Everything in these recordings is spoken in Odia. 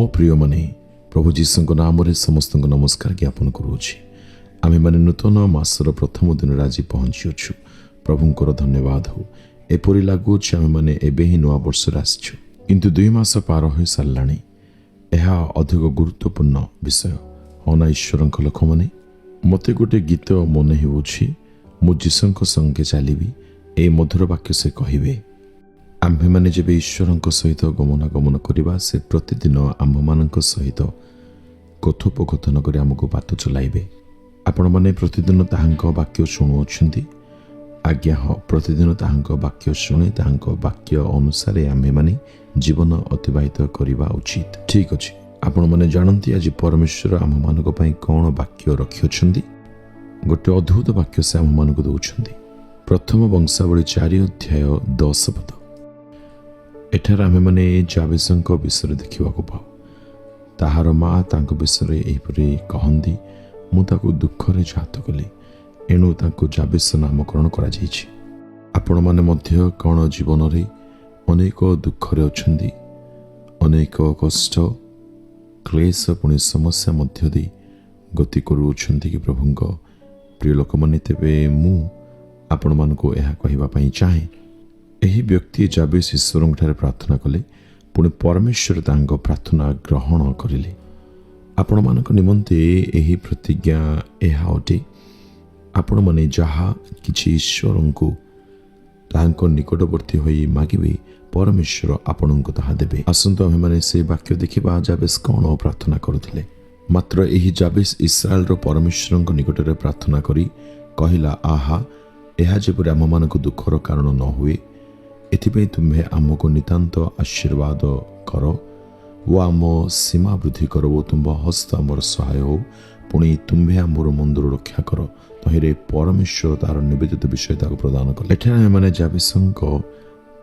ମୋ ପ୍ରିୟମାନେ, ପ୍ରଭୁ ଯୀଶୁଙ୍କ ନାମରେ ସମସ୍ତଙ୍କୁ ନମସ୍କାର ଜ୍ଞାପନ କରୁଅଛି। ଆମେମାନେ ନୂତନ ମାସର ପ୍ରଥମ ଦିନରେ ଆଜି ପହଞ୍ଚିଅଛୁ। ପ୍ରଭୁଙ୍କର ଧନ୍ୟବାଦ ହେଉ। ଏପରି ଲାଗୁଅଛି ଆମେମାନେ ଏବେ ହିଁ ନୂଆ ବର୍ଷରେ ଆସିଛୁ, କିନ୍ତୁ 2 ମାସ ପାର ହୋଇସାରିଲାଣି। ଏହା ଅଧିକ ଗୁରୁତ୍ୱପୂର୍ଣ୍ଣ ବିଷୟ, ହଁ ନା ଈଶ୍ୱରଙ୍କ ଲୋକମାନେ? ମୋତେ ଗୋଟେ ଗୀତ ମନେ ହେଉଅଛି, ମୁଁ ଯୀଶୁଙ୍କ ସଙ୍ଗେ ଚାଲିବି, ଏହି ମଧୁର ବାକ୍ୟ ସେ କହିବେ। ଆମ୍ଭେମାନେ ଯେବେ ଈଶ୍ୱରଙ୍କ ସହିତ ଗମନାଗମନ କରିବା, ସେ ପ୍ରତିଦିନ ଆମ୍ଭମାନଙ୍କ ସହିତ କଥୋପକଥନ କରି ଆମକୁ ବାଟ ଚଲାଇବେ। ଆପଣମାନେ ପ୍ରତିଦିନ ତାହାଙ୍କ ବାକ୍ୟ ଶୁଣୁଅଛନ୍ତି? ଆଜ୍ଞା ହଁ, ପ୍ରତିଦିନ ତାହାଙ୍କ ବାକ୍ୟ ଶୁଣି ତାହାଙ୍କ ବାକ୍ୟ ଅନୁସାରେ ଆମ୍ଭେମାନେ ଜୀବନ ଅତିବାହିତ କରିବା ଉଚିତ। ଠିକ୍ ଅଛି, ଆପଣମାନେ ଜାଣନ୍ତି ଆଜି ପରମେଶ୍ୱର ଆମ୍ଭମାନଙ୍କ ପାଇଁ କ'ଣ ବାକ୍ୟ ରଖିଅଛନ୍ତି? ଗୋଟେ ଅଦ୍ଭୁତ ବାକ୍ୟ ସେ ଆମ୍ଭମାନଙ୍କୁ ଦେଉଛନ୍ତି। ପ୍ରଥମ ବଂଶାବଳୀ 4 ଅଧ୍ୟାୟ 10 ପଦ। ଏଠାରେ ଆମେମାନେ ଯାବେସଙ୍କ ବିଷୟରେ ଦେଖିବାକୁ ପାଉ। ତାହାର ମା ତାଙ୍କ ବିଷୟରେ ଏହିପରି କହନ୍ତି, ମୁଁ ତାକୁ ଦୁଃଖରେ ଜାତ କଲି, ଏଣୁ ତାଙ୍କୁ ଯାବେସ ନାମକରଣ କରାଯାଇଛି। ଆପଣମାନେ ମଧ୍ୟ କ'ଣ ଜୀବନରେ ଅନେକ ଦୁଃଖରେ ଅଛନ୍ତି? ଅନେକ କଷ୍ଟ, କ୍ଲେଶ ପୁଣି ସମସ୍ୟା ମଧ୍ୟ ଦେଇ ଗତି କରୁଅଛନ୍ତି କି ପ୍ରଭୁଙ୍କ ପ୍ରିୟ ଲୋକମାନେ? ତେବେ ମୁଁ ଆପଣମାନଙ୍କୁ ଏହା କହିବା ପାଇଁ ଚାହେଁ, ଏହି ବ୍ୟକ୍ତି ଯାବେସ ଈଶ୍ୱରଙ୍କଠାରେ ପ୍ରାର୍ଥନା କଲେ, ପୁଣି ପରମେଶ୍ୱର ତାଙ୍କ ପ୍ରାର୍ଥନା ଗ୍ରହଣ କରିଲେ। ଆପଣମାନଙ୍କ ନିମନ୍ତେ ଏହି ପ୍ରତିଜ୍ଞା ଏହା ଅଟେ, ଆପଣମାନେ ଯାହା କିଛି ଈଶ୍ୱରଙ୍କୁ ତାହାଙ୍କ ନିକଟବର୍ତ୍ତୀ ହୋଇ ମାଗିବେ, ପରମେଶ୍ୱର ଆପଣଙ୍କୁ ତାହା ଦେବେ। ଆସନ୍ତୁ ଆମେମାନେ ସେ ବାକ୍ୟ ଦେଖିବା। ଯାବେସ କ'ଣ ପ୍ରାର୍ଥନା କରୁଥିଲେ? ମାତ୍ର ଏହି ଯାବେସ ଇସ୍ରାଏଲର ପରମେଶ୍ୱରଙ୍କ ନିକଟରେ ପ୍ରାର୍ଥନା କରି କହିଲା, ଆହା, ଏହା ଯେପରି ଆମମାନଙ୍କୁ ଦୁଃଖର କାରଣ ନ ହୁଏ, ଏଥିପାଇଁ ତୁମ୍ଭେ ଆମକୁ ନିତାନ୍ତ ଆଶୀର୍ବାଦ କର ଓ ଆମ ସୀମା ବୃଦ୍ଧି କର ଓ ତୁମ୍ଭ ହସ୍ତ ଆମର ସହାୟ ହେଉ, ପୁଣି ତୁମ୍ଭେ ଆମର ମନ୍ଦିର ରକ୍ଷା କର। ତହିଁରେ ପରମେଶ୍ୱର ତାହାର ନିବେଦିତ ବିଷୟ ତାକୁ ପ୍ରଦାନ କଲେ। ଏଠାରେ ଆମେମାନେ ଯାବେସଙ୍କ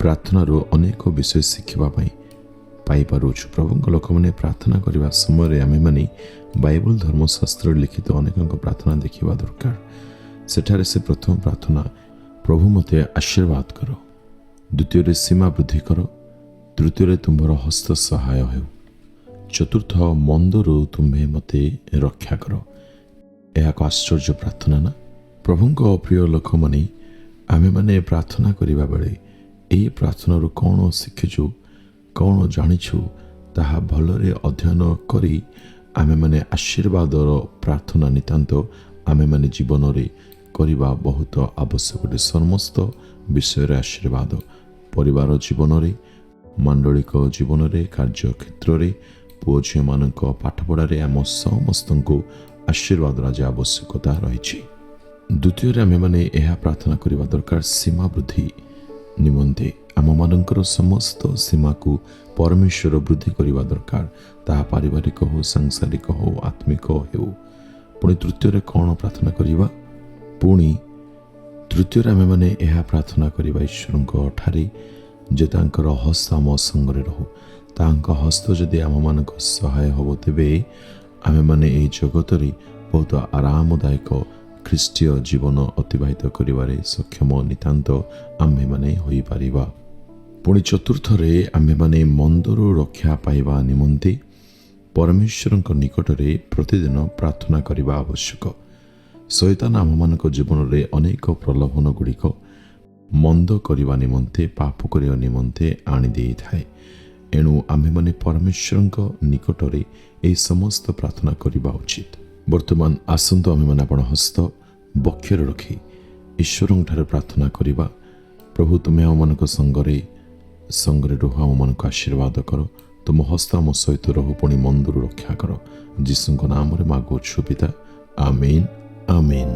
ପ୍ରାର୍ଥନାରୁ ଅନେକ ବିଷୟ ଶିଖିବା ପାଇଁ ପାଇପାରୁଛୁ। ପ୍ରଭୁଙ୍କ ଲୋକମାନେ ପ୍ରାର୍ଥନା କରିବା ସମୟରେ ଆମେମାନେ ବାଇବଲ ଧର୍ମଶାସ୍ତ୍ରରେ ଲିଖିତ ଅନେକଙ୍କ ପ୍ରାର୍ଥନା ଦେଖିବା ଦରକାର। ସେଠାରେ ସେ ପ୍ରଥମ ପ୍ରାର୍ଥନା, ପ୍ରଭୁ ମୋତେ ଆଶୀର୍ବାଦ କର। ଦ୍ୱିତୀୟରେ ସୀମା ବୃଦ୍ଧି କର। ତୃତୀୟରେ ତୁମ୍ଭର ହସ୍ତ ସହାୟ ହେଉ। ଚତୁର୍ଥ, ମନ୍ଦରୁ ତୁମ୍ଭେ ମୋତେ ରକ୍ଷା କର। ଏହା ଏକ ଆଶ୍ଚର୍ଯ୍ୟ ପ୍ରାର୍ଥନା ନା? ପ୍ରଭୁଙ୍କ ପ୍ରିୟ ଲୋକମାନେ, ଆମେମାନେ ପ୍ରାର୍ଥନା କରିବା ବେଳେ ଏହି ପ୍ରାର୍ଥନାରୁ କ'ଣ ଶିଖିଛୁ, କ'ଣ ଜାଣିଛୁ, ତାହା ଭଲରେ ଅଧ୍ୟୟନ କରି ଆମେମାନେ ଆଶୀର୍ବାଦର ପ୍ରାର୍ଥନା ନିତାନ୍ତ ଆମେମାନେ ଜୀବନରେ କରିବା ବହୁତ ଆବଶ୍ୟକ। ସମସ୍ତ ବିଷୟରେ ଆଶୀର୍ବାଦ, ପରିବାର ଜୀବନରେ, ମାଣ୍ଡଳିକ ଜୀବନରେ, କାର୍ଯ୍ୟକ୍ଷେତ୍ରରେ, ପୁଅ ଝିଅମାନଙ୍କ ପାଠପଢ଼ାରେ ଆମ ସମସ୍ତଙ୍କୁ ଆଶୀର୍ବାଦର ଆଜି ଆବଶ୍ୟକତା ରହିଛି। ଦ୍ୱିତୀୟରେ ଆମେମାନେ ଏହା ପ୍ରାର୍ଥନା କରିବା ଦରକାର, ସୀମା ବୃଦ୍ଧି ନିମନ୍ତେ ଆମମାନଙ୍କର ସମସ୍ତ ସୀମାକୁ ପରମେଶ୍ୱର ବୃଦ୍ଧି କରିବା ଦରକାର। ତାହା ପାରିବାରିକ ହେଉ, ସାଂସାରିକ ହେଉ, ଆତ୍ମିକ ହେଉ। ପୁଣି ତୃତୀୟରେ କ'ଣ ପ୍ରାର୍ଥନା କରିବା? ପୁଣି ତୃତୀୟରେ ଆମେମାନେ ଏହା ପ୍ରାର୍ଥନା କରିବା ଈଶ୍ୱରଙ୍କ ଠାରେ ଯେ ତାଙ୍କର ହସ୍ତ ଆମ ସଙ୍ଗରେ ରହୁ। ତାଙ୍କ ହସ୍ତ ଯଦି ଆମମାନଙ୍କ ସହାୟ ହେବ, ତେବେ ଆମେମାନେ ଏହି ଜଗତରେ ବହୁତ ଆରାମଦାୟକ ଖ୍ରୀଷ୍ଟୀୟ ଜୀବନ ଅତିବାହିତ କରିବାରେ ସକ୍ଷମ ନିତାନ୍ତ ଆମ୍ଭେମାନେ ହୋଇପାରିବା। ପୁଣି ଚତୁର୍ଥରେ ଆମେମାନେ ମନ୍ଦରୁ ରକ୍ଷା ପାଇବା ନିମନ୍ତେ ପରମେଶ୍ୱରଙ୍କ ନିକଟରେ ପ୍ରତିଦିନ ପ୍ରାର୍ଥନା କରିବା ଆବଶ୍ୟକ। ଶୈତାନ ଆମମାନଙ୍କ ଜୀବନରେ ଅନେକ ପ୍ରଲୋଭନ ଗୁଡ଼ିକ ମନ୍ଦ କରିବା ନିମନ୍ତେ, ପାପ କରିବା ନିମନ୍ତେ ଆଣିଦେଇଥାଏ। ଏଣୁ ଆମ୍ଭେମାନେ ପରମେଶ୍ୱରଙ୍କ ନିକଟରେ ଏହି ସମସ୍ତ ପ୍ରାର୍ଥନା କରିବା ଉଚିତ। ବର୍ତ୍ତମାନ ଆସନ୍ତୁ ଆମେମାନେ ଆପଣ ହସ୍ତ ବକ୍ଷରେ ରଖି ଈଶ୍ୱରଙ୍କଠାରେ ପ୍ରାର୍ଥନା କରିବା, ପ୍ରଭୁ ତୁମେ ଆମମାନଙ୍କ ସଙ୍ଗରେ ରୁହ, ଆମମାନଙ୍କୁ ଆଶୀର୍ବାଦ କର, ତୁମ ହସ୍ତ ଆମ ସହିତ ରହୁ, ପୁଣି ମନ୍ଦରୁ ରକ୍ଷା କର। ଯୀଶୁଙ୍କ ନାମରେ ମାଗୁଅଛୁ ପିତା, ଆମେନ୍, ଆମେନ୍।